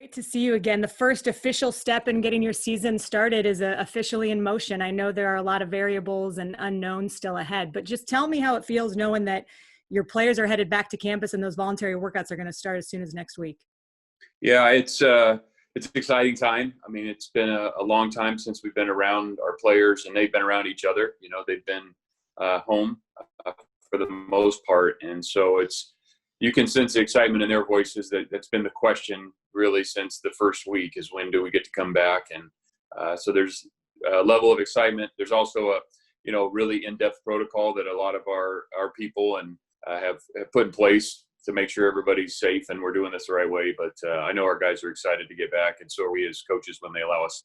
Great to see you again. The first official step in getting your season started is officially in motion. I know there are a lot of variables and unknowns still ahead, but just tell me how it feels knowing that your players are headed back to campus and those voluntary workouts are going to start as soon as next week. Yeah, it's an exciting time. I mean, it's been a long time since we've been around our players, and they've been around each other. You know, they've been home uh, for the most part, and so you can sense the excitement in their voices. That's been the question really since the first week: is when do we get to come back? And so there's a level of excitement. There's also a really in-depth protocol that a lot of our people and have put in place to make sure everybody's safe and we're doing this the right way. But I know our guys are excited to get back, and so are we as coaches when they allow us.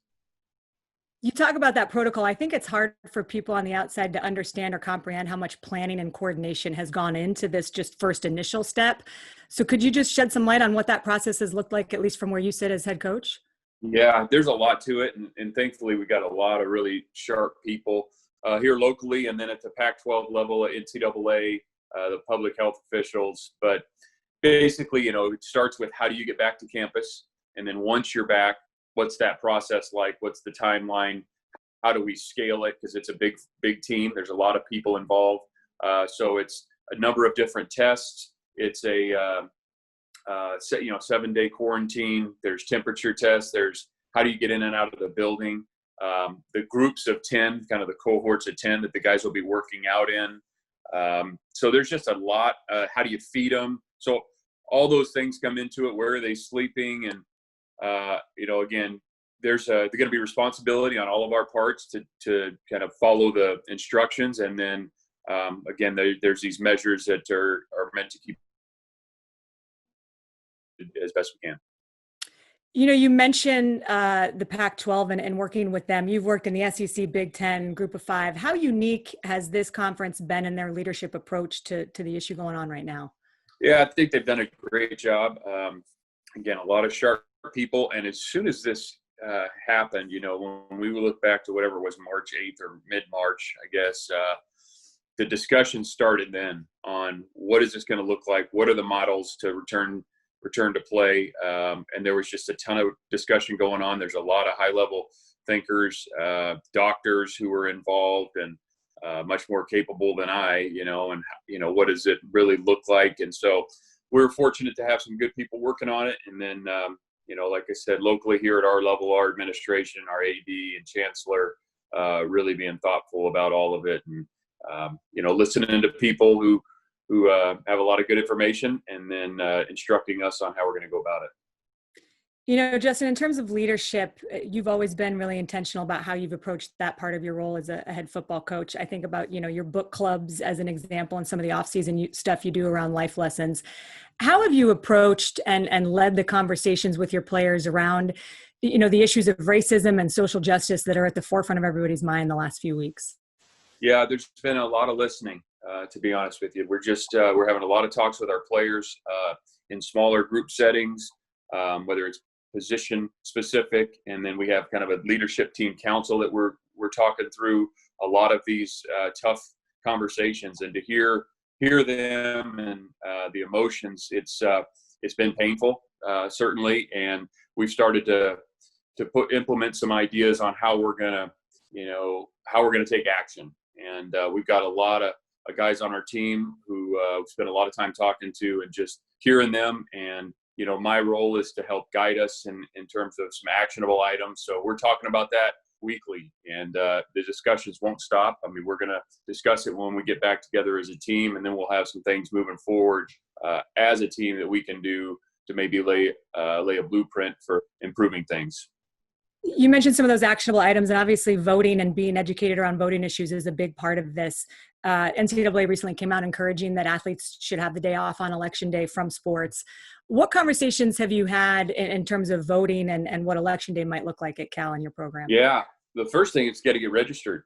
You talk about that protocol. I think it's hard for people on the outside to understand or comprehend how much planning and coordination has gone into this just first initial step. So could you just shed some light on what that process has looked like, at least from where you sit as head coach? Yeah, there's a lot to it, and thankfully we got a lot of really sharp people here locally, and then at the Pac-12 level, at NCAA, the public health officials. But basically, it starts with how do you get back to campus, and then once you're back, what's that process like? What's the timeline? How do we scale it? Because it's a big team. There's a lot of people involved, so it's a number of different tests. It's a 7-day quarantine. There's temperature tests. There's how do you get in and out of the building. The groups of 10, kind of the cohorts of 10 that the guys will be working out in. So there's just a lot. How do you feed them? So all those things come into it. Where are they sleeping? And again, there's going to be responsibility on all of our parts to kind of follow the instructions. And then again, there's these measures that are meant to keep as best we can. You mentioned the Pac-12 and working with them. You've worked in the SEC, Big Ten, Group of Five. How unique has this conference been in their leadership approach to the issue going on right now? Yeah, I think they've done a great job. Again, a lot of sharp people. And as soon as this happened, when we look back to whatever was March 8th or mid-March, I guess, the discussion started then on what is this going to look like? What are the models to return to play? And there was just a ton of discussion going on. There's a lot of high-level thinkers, doctors who were involved and much more capable than I, and what does it really look like? And so we're fortunate to have some good people working on it. And then, like I said, locally here at our level, our administration, our AD and chancellor, really being thoughtful about all of it, and listening to people who have a lot of good information, and then instructing us on how we're going to go about it. Justin, in terms of leadership, you've always been really intentional about how you've approached that part of your role as a head football coach. I think about, your book clubs as an example, and some of the off-season stuff you do around life lessons. How have you approached and led the conversations with your players around, the issues of racism and social justice that are at the forefront of everybody's mind the last few weeks? Yeah, there's been a lot of listening, to be honest with you. We're having a lot of talks with our players in smaller group settings, whether it's position specific, and then we have kind of a leadership team council that we're talking through a lot of these tough conversations, and to hear them and the emotions. It's been painful, certainly, and we've started to implement some ideas on how we're gonna take action. And we've got a lot of guys on our team who spend a lot of time talking to and just hearing them. And my role is to help guide us in terms of some actionable items. So we're talking about that weekly, and the discussions won't stop. I mean, we're going to discuss it when we get back together as a team, and then we'll have some things moving forward as a team that we can do to maybe lay a blueprint for improving things. You mentioned some of those actionable items, and obviously voting and being educated around voting issues is a big part of this. NCAA recently came out encouraging that athletes should have the day off on election day from sports. What conversations have you had in terms of voting and what election day might look like at Cal in your program? Yeah, the first thing is got to get registered.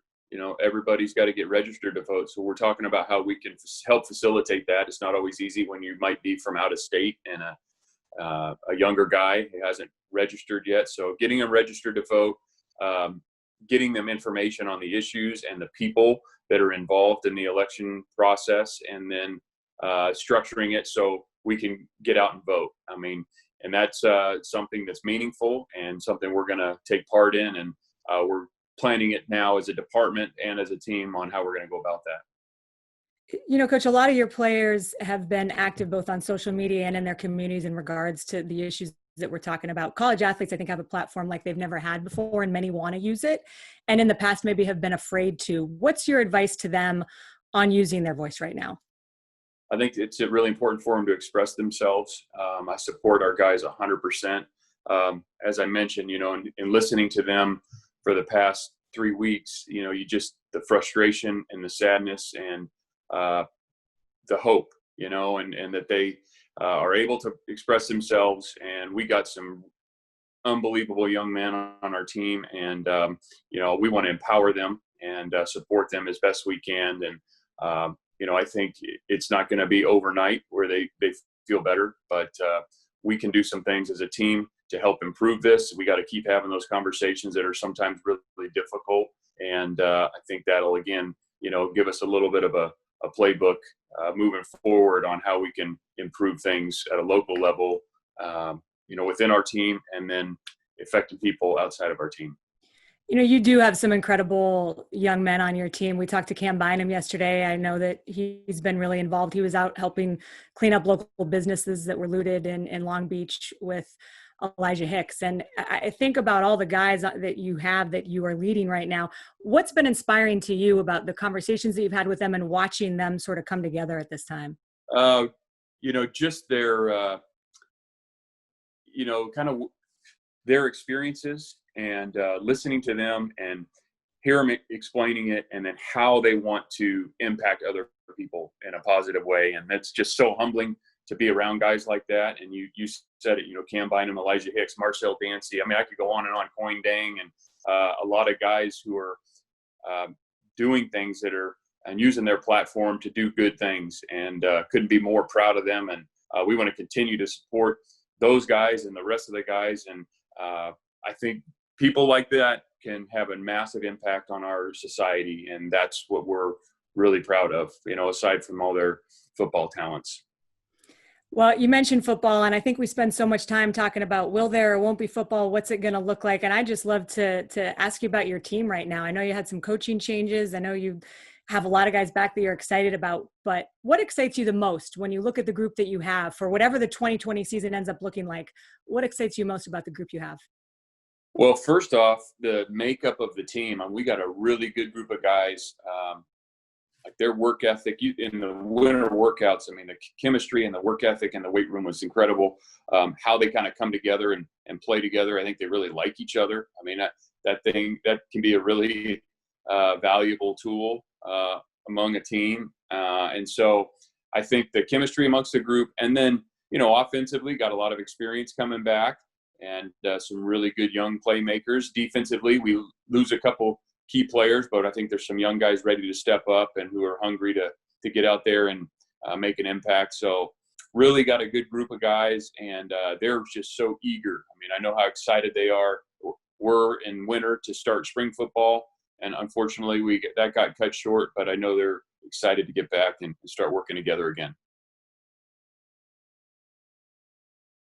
Everybody's got to get registered to vote. So we're talking about how we can help facilitate that. It's not always easy when you might be from out of state and a younger guy who hasn't registered yet. So getting them registered to vote, getting them information on the issues and the people that are involved in the election process, and then structuring it so we can get out and vote. I mean, and that's something that's meaningful and something we're going to take part in. And we're planning it now as a department and as a team on how we're going to go about that. Coach, a lot of your players have been active both on social media and in their communities in regards to the issues that we're talking about. College athletes, I think, have a platform like they've never had before, and many want to use it. And in the past, maybe have been afraid to. What's your advice to them on using their voice right now? I think it's really important for them to express themselves. I support our guys 100%. As I mentioned, in listening to them for the past 3 weeks, the frustration and the sadness and the hope, and that they are able to express themselves. And we got some unbelievable young men on our team, and we want to empower them and support them as best we can. And I think it's not going to be overnight where they feel better, but we can do some things as a team to help improve this. We got to keep having those conversations that are sometimes really, really difficult, and I think that'll again give us a little bit of a playbook moving forward on how we can improve things at a local level, within our team, and then affecting people outside of our team. You do have some incredible young men on your team. We talked to Cam Bynum yesterday. I know that he's been really involved. He was out helping clean up local businesses that were looted in Long Beach with Elijah Hicks. And I think about all the guys that you have that you are leading right now. What's been inspiring to you about the conversations that you've had with them and watching them sort of come together at this time? Just their, kind of their experiences, and listening to them and hear them explaining it, and then how they want to impact other people in a positive way. And that's just so humbling to be around guys like that. And you said it, Cam Bynum, Elijah Hicks, Marcel Dancy. I mean, I could go on and on, Coin Dang, and a lot of guys who are doing things that are and using their platform to do good things, and couldn't be more proud of them. And we want to continue to support those guys and the rest of the guys. And I think people like that can have a massive impact on our society, and that's what we're really proud of, aside from all their football talents. Well, you mentioned football, and I think we spend so much time talking about will there or won't be football, what's it going to look like? And I just love to ask you about your team right now. I know you had some coaching changes. I know you have a lot of guys back that you're excited about, but what excites you the most when you look at the group that you have for whatever the 2020 season ends up looking like? What excites you most about the group you have? Well, first off, the makeup of the team. We got a really good group of guys. Like their work ethic in the winter workouts. I mean, the chemistry and the work ethic in the weight room was incredible. How they kind of come together and play together. I think they really like each other. I mean, that can be a really valuable tool among a team. And so I think the chemistry amongst the group, and then, offensively got a lot of experience coming back, and some really good young playmakers. Defensively, we lose a couple key players, but I think there's some young guys ready to step up and who are hungry to get out there and make an impact. So really got a good group of guys, and they're just so eager. I mean, I know how excited they were in winter to start spring football, and unfortunately that got cut short, but I know they're excited to get back and start working together again.